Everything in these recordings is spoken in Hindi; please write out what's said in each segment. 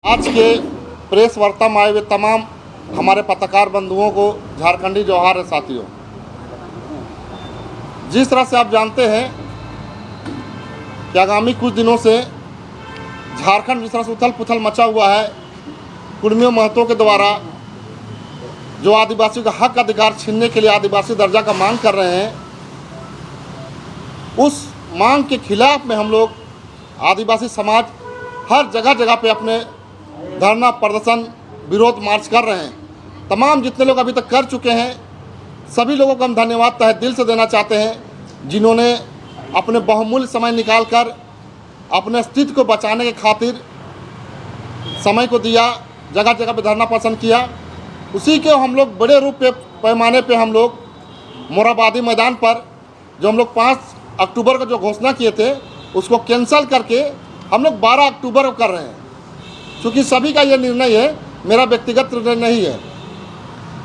आज के प्रेस वार्ता में आए हुए तमाम हमारे पत्रकार बंधुओं को झारखंडी जोहार है। साथियों, जिस तरह से आप जानते हैं कि आगामी कुछ दिनों से झारखंड जिस तरह से उथल पुथल मचा हुआ है, कुर्मियों महतों के द्वारा जो आदिवासियों का हक अधिकार छीनने के लिए आदिवासी दर्जा का मांग कर रहे हैं, उस मांग के खिलाफ में हम लोग आदिवासी समाज हर जगह जगह पे अपने धरना प्रदर्शन विरोध मार्च कर रहे हैं। तमाम जितने लोग अभी तक कर चुके हैं, सभी लोगों को हम धन्यवाद तहे दिल से देना चाहते हैं, जिन्होंने अपने बहुमूल्य समय निकालकर अपने अस्तित्व को बचाने के खातिर समय को दिया, जगह जगह पे धरना प्रदर्शन किया। उसी के हम लोग बड़े रूप पे पैमाने पे हम लोग मोरहाबादी मैदान पर जो हम लोग 5 अक्टूबर को जो घोषणा किए थे उसको कैंसिल करके हम लोग 12 अक्टूबर को कर रहे हैं। क्योंकि सभी का ये निर्णय है, मेरा व्यक्तिगत निर्णय नहीं है।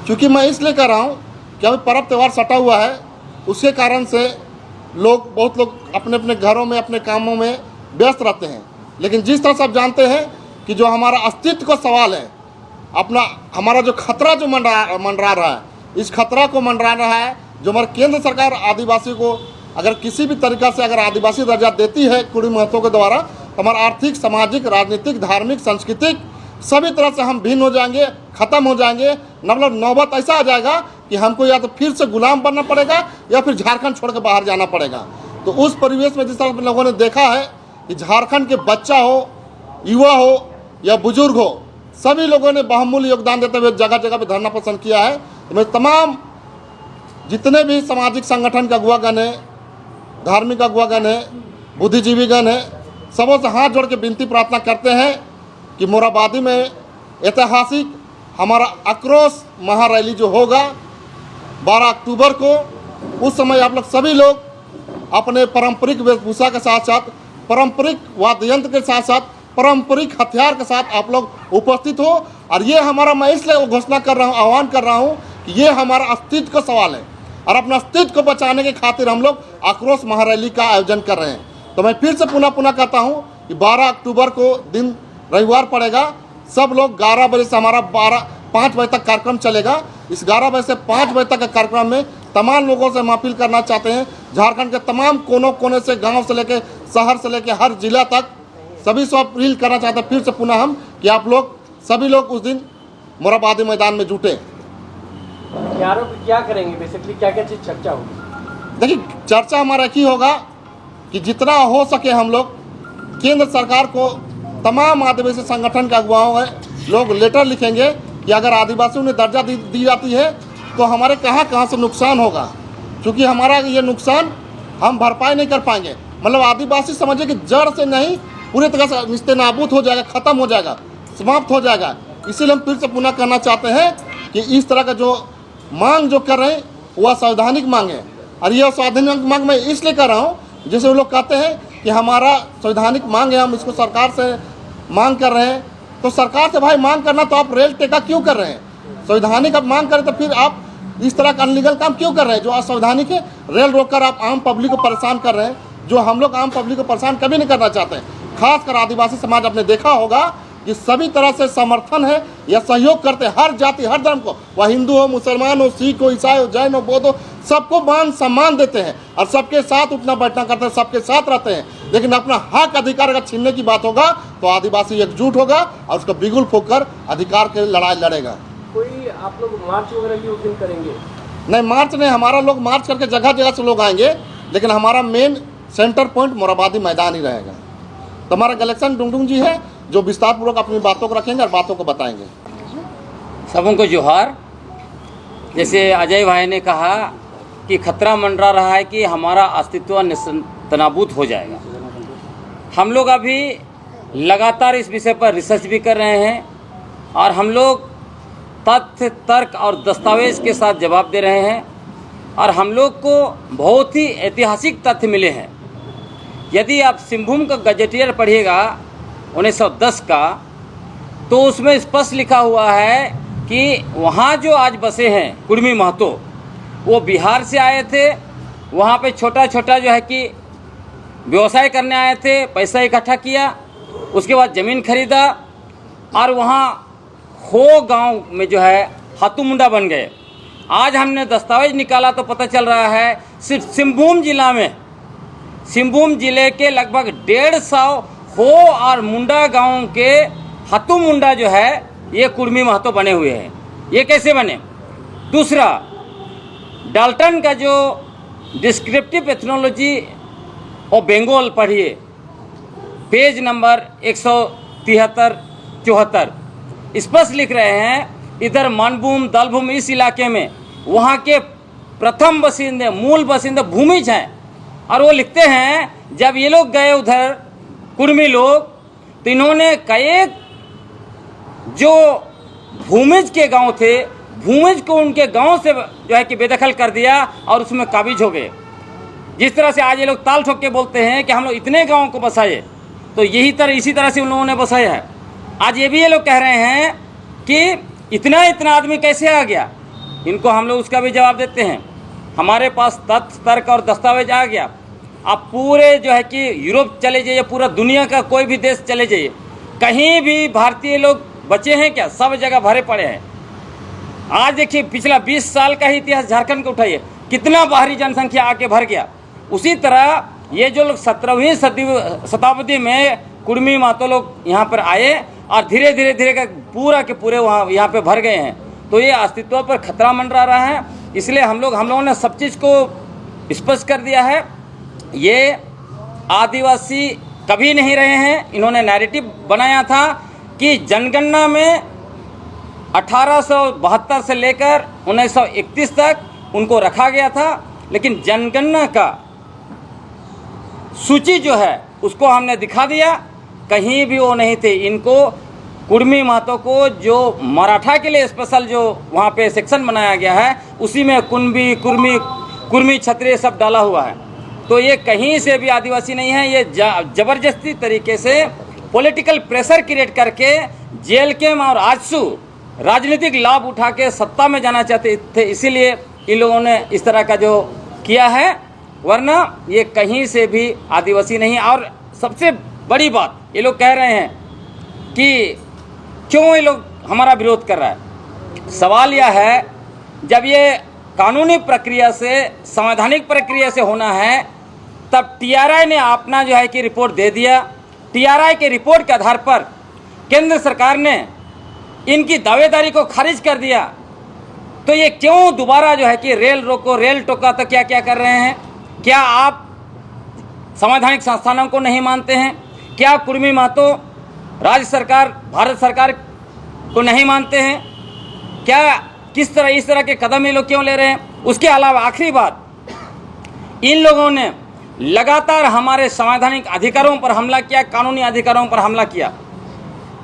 क्योंकि मैं इसलिए कर रहा हूँ कि अभी पर्व त्यौहार सटा हुआ है, उसके कारण से बहुत लोग अपने अपने घरों में अपने कामों में व्यस्त रहते हैं। लेकिन जिस तरह से आप जानते हैं कि जो हमारा अस्तित्व का सवाल है, हमारा जो खतरा जो मंडरा रहा है, इस खतरा को मंडरा रहा है जो हमारे केंद्र सरकार आदिवासी को अगर किसी भी तरीक़ा से अगर आदिवासी दर्जा देती है कुर्मी महतों के द्वारा, तो हमारा आर्थिक, सामाजिक, राजनीतिक, धार्मिक, सांस्कृतिक सभी तरह से हम भिन्न हो जाएंगे, ख़त्म हो जाएंगे। मतलब नौबत ऐसा आ जाएगा कि हमको या तो फिर से गुलाम बनना पड़ेगा या फिर झारखंड छोड़ के बाहर जाना पड़ेगा। तो उस परिवेश में जिस तरह लोगों ने देखा है कि झारखंड के बच्चा हो, युवा हो या बुजुर्ग हो, सभी लोगों ने बहुमूल्य योगदान देते हुए जगह जगह पर धरना प्रदर्शन किया है। तो मैं तमाम जितने भी सामाजिक संगठन के अगुवागण है, धार्मिक अगुवागण है, बुद्धिजीवीगण है, सबों से हाथ जोड़ के विनती प्रार्थना करते हैं कि मोरहाबादी में ऐतिहासिक हमारा आक्रोश महारैली जो होगा 12 अक्टूबर को, उस समय आप लोग सभी लोग अपने पारंपरिक वेशभूषा के साथ साथ, पारंपरिक वाद्य यंत्र के साथ साथ, पारंपरिक हथियार के साथ आप लोग उपस्थित हो। और ये हमारा, मैं इसलिए घोषणा कर रहा हूँ, आह्वान कर रहा हूँ कि ये हमारा अस्तित्व का सवाल है और अपना अस्तित्व को बचाने के खातिर हम लोग आक्रोश महारैली का आयोजन कर रहे हैं। तो मैं फिर से पुनः कहता हूँ कि 12 अक्टूबर को दिन रविवार पड़ेगा। सब लोग 11 बजे से हमारा 5 बजे तक कार्यक्रम चलेगा। इस 11 बजे से 5 बजे तक के कार्यक्रम में तमाम लोगों से हम अपील करना चाहते हैं, झारखंड के तमाम कोनों कोने से, गांव से लेकर शहर से लेकर हर जिला तक सभी से अपील करना चाहते हैं फिर से पुनः हम कि आप लोग सभी लोग उस दिन मोरहाबादी मैदान में जुटे। क्या करेंगे, बेसिकली क्या क्या चीज़ चर्चा होगी? देखिए, चर्चा हमारा एक ही होगा कि जितना हो सके हम लोग केंद्र सरकार को, तमाम आदिवासी संगठन के अगुवाओं है लोग लेटर लिखेंगे कि अगर आदिवासियों ने दर्जा दी जाती है तो हमारे कहाँ से नुकसान होगा। क्योंकि हमारा ये नुकसान हम भरपाई नहीं कर पाएंगे। मतलब आदिवासी समझे कि जड़ से नहीं, पूरी तरह से निस्तेनाबूद हो जाएगा, ख़त्म हो जाएगा, समाप्त हो जाएगा। इसीलिए हम फिर से पुनः कहना चाहते हैं कि इस तरह का जो मांग जो कर रहे हैं वह संवैधानिक मांग है। और यह संवैधानिक मांग मैं इसलिए कर रहा हूँ, जैसे वो लोग कहते हैं कि हमारा संवैधानिक मांग है, हम इसको सरकार से मांग कर रहे हैं। तो सरकार से भाई मांग करना तो आप रेल टेका क्यों कर रहे हैं? संवैधानिक आप मांग करें तो फिर आप इस तरह का अनलीगल काम क्यों कर रहे हैं जो असंवैधानिक है? रेल रोककर आप आम पब्लिक को परेशान कर रहे हैं, जो हम लोग आम पब्लिक को परेशान कभी नहीं करना चाहते हैं। खासकर आदिवासी समाज, आपने देखा होगा कि सभी तरह से समर्थन है या सहयोग करते हैं हर जाति हर धर्म को, वह हिंदू हो, मुसलमान हो, सिख हो, ईसाई हो, जैन हो, बौद्ध हो, सबको मान सम्मान देते हैं और सबके साथ उठना बैठना करते हैं, सबके साथ रहते हैं। लेकिन अपना हक अधिकार अगर छीनने की बात होगा तो आदिवासी एकजुट होगा और उसका बिगुल फूंककर अधिकार की लड़ाई लड़ेगा। कोई आप लोग मार्च वगैरह भी उस दिन करेंगे? नहीं, मार्च नहीं, हमारा लोग मार्च करके जगह जगह से लोग आएंगे, लेकिन हमारा मेन सेंटर पॉइंट मोरहाबादी मैदान ही रहेगा। तो हमारा गलेक्शन डुंगडुंग जी है जो विस्तारपूर्वक अपनी बातों को रखेंगे और बातों को बताएंगे। सबों को जोहार। जैसे अजय भाई ने कहा कि खतरा मंडरा रहा है कि हमारा अस्तित्व निस्तेनाबूद हो जाएगा। हम लोग अभी लगातार इस विषय पर रिसर्च भी कर रहे हैं और हम लोग तथ्य, तर्क और दस्तावेज के साथ जवाब दे रहे हैं। और हम लोग को बहुत ही ऐतिहासिक तथ्य मिले हैं। यदि आप सिंहभूम का गजेटियर पढ़िएगा 1910 का, तो उसमें स्पष्ट लिखा हुआ है कि वहाँ जो आज बसे हैं कुर्मी महतो, वो बिहार से आए थे। वहाँ पे छोटा छोटा जो है कि व्यवसाय करने आए थे, पैसा इकट्ठा किया, उसके बाद ज़मीन खरीदा, और वहाँ हो गांव में जो है हाथू मुंडा बन गए। आज हमने दस्तावेज निकाला तो पता चल रहा है सिर्फ सिंहभूम जिला में, सिंहभूम जिले के लगभग 150 हो और मुंडा गांव के हाथू मुंडा जो है ये कुर्मी महतो बने हुए हैं। ये कैसे बने? दूसरा, डाल्टन का जो डिस्क्रिप्टिव एथनोलॉजी और बंगाल पढ़िए, पेज नंबर 173-74, स्पष्ट लिख रहे हैं इधर मानभूम दलभूम इस इलाके में वहाँ के प्रथम बसिंदे, मूल बसिंदे भूमिज हैं। और वो लिखते हैं जब ये लोग गए उधर कुर्मी लोग, तो इन्होंने कई जो भूमिज के गांव थे, भूमिज को उनके गांव से जो है कि बेदखल कर दिया और उसमें काबिज हो गए। जिस तरह से आज ये लोग ताल ठोक के बोलते हैं कि हम लोग इतने गांवों को बसाए, तो इसी तरह से उन लोगों ने बसाया है। आज ये भी ये लोग कह रहे हैं कि इतना आदमी कैसे आ गया। इनको हम लोग उसका भी जवाब देते हैं। हमारे पास तथ्य, तर्क और दस्तावेज आ गया। आप पूरे जो है कि यूरोप चले जाइए, पूरा दुनिया का कोई भी देश चले जाइए, कहीं भी भारतीय लोग बचे हैं क्या? सब जगह भरे पड़े हैं। आज देखिए पिछला 20 साल का ही इतिहास झारखंड को उठाइए, कितना बाहरी जनसंख्या आके भर गया। उसी तरह ये जो लोग 17वीं शताब्दी में कुर्मी महतो लोग यहाँ पर आए और धीरे धीरे पूरा के पूरे वहाँ यहाँ पे भर गए हैं। तो ये अस्तित्व पर खतरा मंडरा रहा है। इसलिए हम लोगों ने सब चीज़ को स्पष्ट कर दिया है। ये आदिवासी कभी नहीं रहे हैं। इन्होंने नैरेटिव बनाया था कि जनगणना में 1872 से लेकर 1931 तक उनको रखा गया था, लेकिन जनगणना का सूची जो है उसको हमने दिखा दिया, कहीं भी वो नहीं थे। इनको कुर्मी महतो को जो मराठा के लिए स्पेशल जो वहाँ पे सेक्शन बनाया गया है, उसी में कुंबी, कुर्मी, क्षत्रिय सब डाला हुआ है। तो ये कहीं से भी आदिवासी नहीं है। ये जबरदस्ती तरीके से पॉलिटिकल प्रेशर क्रिएट करके जेल के और आजसू राजनीतिक लाभ उठा के सत्ता में जाना चाहते थे, इसीलिए इन लोगों ने इस तरह का जो किया है, वरना ये कहीं से भी आदिवासी नहीं। और सबसे बड़ी बात ये लोग कह रहे हैं कि क्यों ये लोग हमारा विरोध कर रहा है। सवाल यह है, जब ये कानूनी प्रक्रिया से, संवैधानिक प्रक्रिया से होना है, तब टीआरआई ने अपना जो है कि रिपोर्ट दे दिया। टीआरआई के रिपोर्ट के आधार पर केंद्र सरकार ने इनकी दावेदारी को खारिज कर दिया। तो ये क्यों दोबारा जो है कि रेल रोको, रेल टोका, तो क्या क्या कर रहे हैं? क्या आप संवैधानिक संस्थानों को नहीं मानते हैं? क्या कुर्मी महतो राज्य सरकार, भारत सरकार को नहीं मानते हैं? क्या किस तरह इस तरह के कदम ये लोग क्यों ले रहे हैं? उसके अलावा आखिरी बात, इन लोगों ने लगातार हमारे संवैधानिक अधिकारों पर हमला किया, कानूनी अधिकारों पर हमला किया।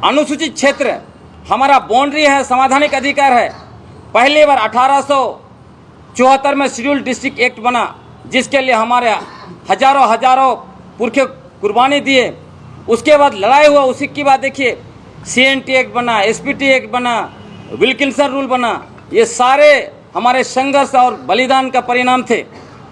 अनुसूचित क्षेत्र हमारा बाउंड्री है, संवैधानिक अधिकार है। पहली बार 1874 में शेड्यूल डिस्ट्रिक्ट एक्ट बना, जिसके लिए हमारे हजारों पुरखे कुर्बानी दिए। उसके बाद लड़ाई हुआ, उसी की बात देखिए, CNT एक्ट बना, SPT एक्ट बना, विल्किंसन रूल बना। ये सारे हमारे संघर्ष और बलिदान का परिणाम थे।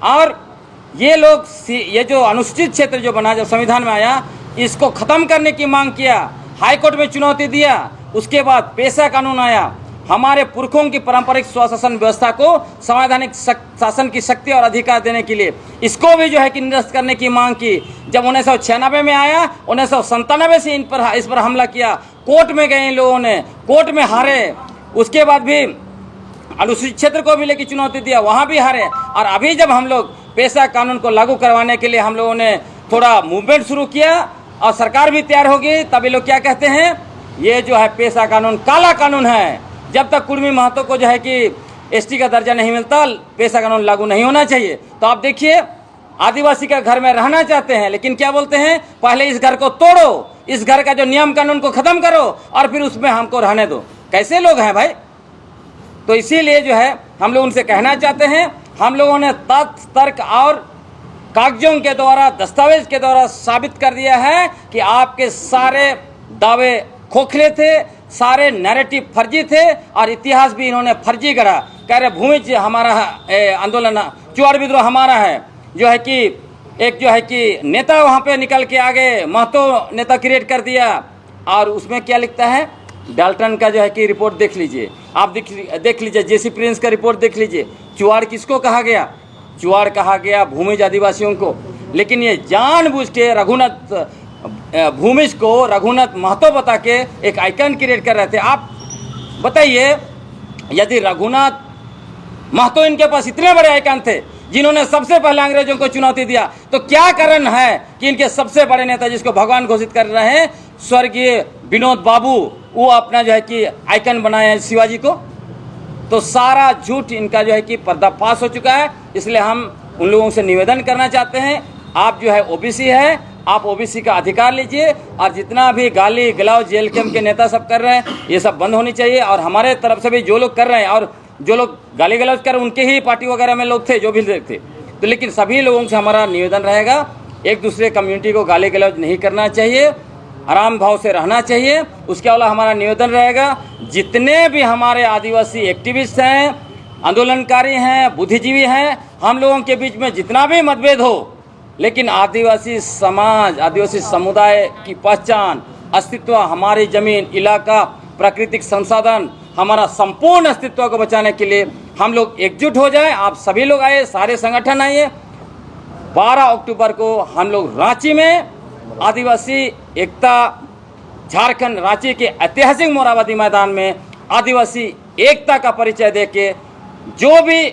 और ये लोग ये जो अनुसूचित क्षेत्र जो बना, जब संविधान में आया, इसको ख़त्म करने की मांग किया, हाई कोर्ट में चुनौती दिया। उसके बाद पेशा कानून आया, हमारे पुरखों की पारंपरिक स्वशासन व्यवस्था को संवैधानिक शासन की शक्ति और अधिकार देने के लिए इसको भी जो है कि निरस्त करने की मांग की। जब 1996 में आया, 1997 से इस पर हमला किया। कोर्ट में गए इन लोगों ने, कोर्ट में हारे। उसके बाद भी अनुसूचित क्षेत्र को भी लेकर चुनौती दिया, वहाँ भी हारे। और अभी जब हम लोग पेशा कानून को लागू करवाने के लिए हम लोगों ने थोड़ा मूवमेंट शुरू किया और सरकार भी तैयार होगी, तब ये लोग क्या कहते हैं, ये जो है पेशा कानून काला कानून है। जब तक कुर्मी महतो को जो है कि ST का दर्जा नहीं मिलता, पेशा कानून लागू नहीं होना चाहिए। तो आप देखिए, आदिवासी का घर में रहना चाहते हैं, लेकिन क्या बोलते हैं, पहले इस घर को तोड़ो, इस घर का जो नियम कानून को ख़त्म करो और फिर उसमें हमको रहने दो। कैसे लोग हैं भाई? तो इसीलिए जो है हम लोग उनसे कहना चाहते हैं, हम लोगों ने तथ्य, तर्क और कागजों के द्वारा, दस्तावेज के द्वारा साबित कर दिया है कि आपके सारे दावे खोखले थे, सारे नैरेटिव फर्जी थे और इतिहास भी इन्होंने फर्जी गढ़ा। कह रहे भूमि हमारा आंदोलन, चुआड़ विद्रोह हमारा है, जो है कि एक जो है कि नेता वहाँ पे निकल के आ गए, महतो नेता क्रिएट कर दिया। और उसमें क्या लिखता है, डाल्टन का जो है कि रिपोर्ट देख लीजिए, आप देख लीजिए जेसी प्रिंस का रिपोर्ट देख लीजिए। चुआड़ किसको कहा गया? चुआड़ कहा गया भूमिज आदिवासियों को। लेकिन ये जानबूझ के रघुनाथ भूमिज को रघुनाथ महतो बता के एक आइकन क्रिएट कर रहे थे। आप बताइए, यदि रघुनाथ महतो इनके पास इतने बड़े आइकन थे जिन्होंने सबसे पहले अंग्रेजों को चुनौती दिया, तो क्या कारण है कि इनके सबसे बड़े नेता जिसको भगवान घोषित कर रहे हैं स्वर्गीय विनोद बाबू, वो अपना जो है कि आइकन बनाए हैं शिवाजी को? तो सारा झूठ इनका जो है कि पर्दाफाश हो चुका है। इसलिए हम उन लोगों से निवेदन करना चाहते हैं, आप जो है ओबीसी है, आप ओबीसी का अधिकार लीजिए, और जितना भी गाली गलौज जेल कैंप के नेता सब कर रहे हैं ये सब बंद होनी चाहिए। और हमारे तरफ से भी जो लोग कर रहे हैं और जो लोग गाली गलौज कर रहे हैं उनके ही पार्टी वगैरह में लोग थे जो भी थे, तो लेकिन सभी लोगों से हमारा निवेदन रहेगा, एक दूसरे कम्युनिटी को गाली गलौज नहीं करना चाहिए, आराम भाव से रहना चाहिए। उसके अलावा हमारा निवेदन रहेगा, जितने भी हमारे आदिवासी एक्टिविस्ट हैं, आंदोलनकारी हैं, बुद्धिजीवी हैं, हम लोगों के बीच में जितना भी मतभेद हो, लेकिन आदिवासी समाज, आदिवासी समुदाय की पहचान, अस्तित्व, हमारी जमीन, इलाका, प्राकृतिक संसाधन, हमारा संपूर्ण अस्तित्व को बचाने के लिए हम लोग एकजुट हो जाएं। आप सभी लोग आए, सारे संगठन आइए। 12 अक्टूबर को हम लोग रांची में आदिवासी एकता झारखंड रांची के ऐतिहासिक मोराबादी मैदान में आदिवासी एकता का परिचय देके जो भी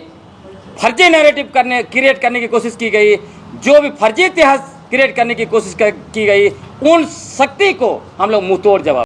फर्जी नैरेटिव क्रिएट करने की कोशिश की गई, जो भी फर्जी इतिहास क्रिएट करने की कोशिश की गई, उन शक्ति को हम लोग मुंहतोड़ जवाब